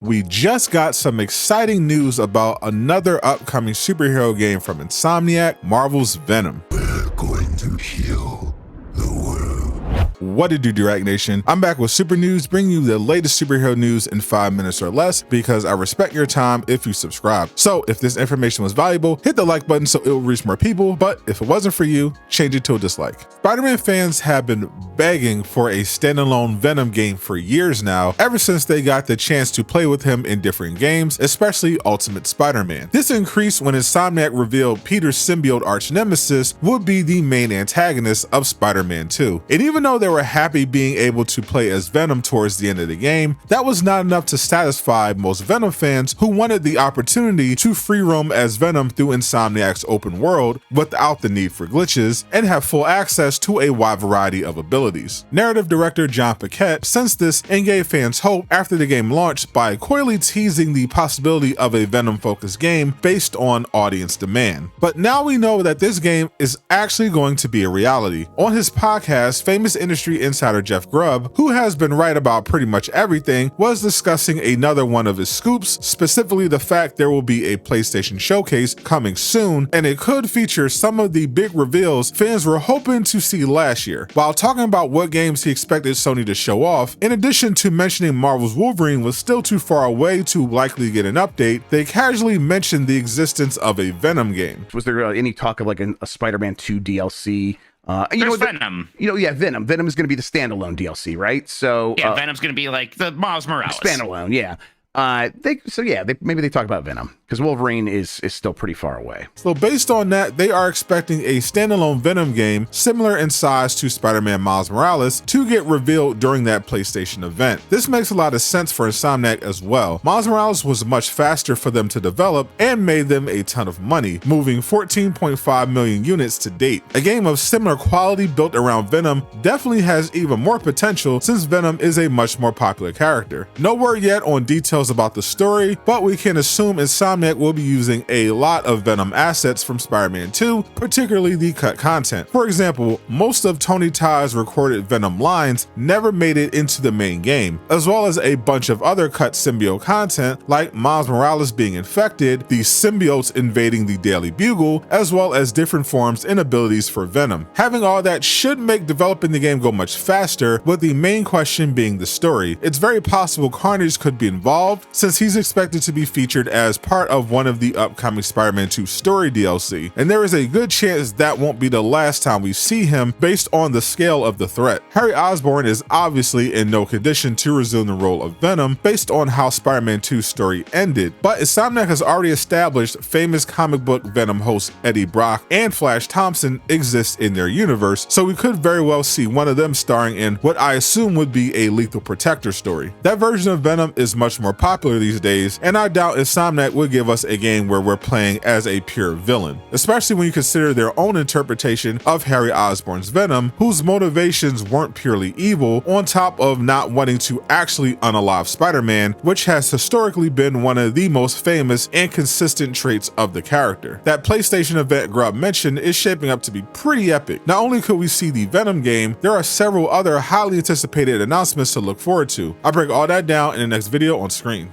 We just got some exciting news about another upcoming superhero game from Insomniac, Marvel's Venom. We're going to heal the world. What it do, Durag Nation? I'm back with super news, bringing you the latest superhero news in 5 minutes or less, because I respect your time if you subscribe. So if this information was valuable, hit the like button so it will reach more people, but if it wasn't for you, change it to a dislike. Spider-Man fans have been begging for a standalone Venom game for years now, ever since they got the chance to play with him in different games, especially Ultimate Spider-Man. This increased when Insomniac revealed Peter's symbiote arch-nemesis would be the main antagonist of Spider-Man 2. And even though they were happy being able to play as Venom towards the end of the game, that was not enough to satisfy most Venom fans who wanted the opportunity to free roam as Venom through Insomniac's open world without the need for glitches and have full access to a wide variety of abilities. Narrative director Jon Paquette sensed this and gave fans hope after the game launched by coyly teasing the possibility of a Venom Focus game based on audience demand. But now we know that this game is actually going to be a reality. On his podcast, famous industry insider Jeff Grubb, who has been right about pretty much everything, was discussing another one of his scoops, specifically the fact there will be a PlayStation showcase coming soon, and it could feature some of the big reveals fans were hoping to see last year. While talking about what games he expected Sony to show off, in addition to mentioning Marvel's Wolverine was still too far away to likely get an update, they casually mentioned the existence of a Venom game. Was there any talk of like a Spider-Man 2 DLC? Venom. Venom. Venom is going to be the standalone DLC, right? So yeah, Venom's going to be like the Miles Morales standalone. Yeah. Maybe they talk about Venom because Wolverine is still pretty far away. So based on that, they are expecting a standalone Venom game similar in size to Spider-Man Miles Morales to get revealed during that PlayStation event. This makes a lot of sense for Insomniac as well. Miles Morales was much faster for them to develop and made them a ton of money, moving 14.5 million units to date. A game of similar quality built around Venom definitely has even more potential since Venom is a much more popular character. No word yet on details about the story, but we can assume Insomniac will be using a lot of Venom assets from Spider-Man 2, particularly the cut content. For example, most of Tony Todd's recorded Venom lines never made it into the main game, as well as a bunch of other cut symbiote content like Miles Morales being infected, the symbiotes invading the Daily Bugle, as well as different forms and abilities for Venom. Having all that should make developing the game go much faster, with the main question being the story. It's very possible Carnage could be involved, since he's expected to be featured as part of one of the upcoming Spider-Man 2 story DLC, and there is a good chance that won't be the last time we see him based on the scale of the threat. Harry Osborn is obviously in no condition to resume the role of Venom based on how Spider-Man 2 story ended, but Insomniac has already established famous comic book Venom host Eddie Brock and Flash Thompson exist in their universe, so we could very well see one of them starring in what I assume would be a Lethal Protector story. That version of Venom is much more popular these days, and I doubt Insomniac would give us a game where we're playing as a pure villain, especially when you consider their own interpretation of Harry Osborn's Venom, whose motivations weren't purely evil, on top of not wanting to actually unalive Spider-Man, which has historically been one of the most famous and consistent traits of the character. That PlayStation event Grubb mentioned is shaping up to be pretty epic. Not only could we see the Venom game, there are several other highly anticipated announcements to look forward to. I'll break all that down in the next video on screen.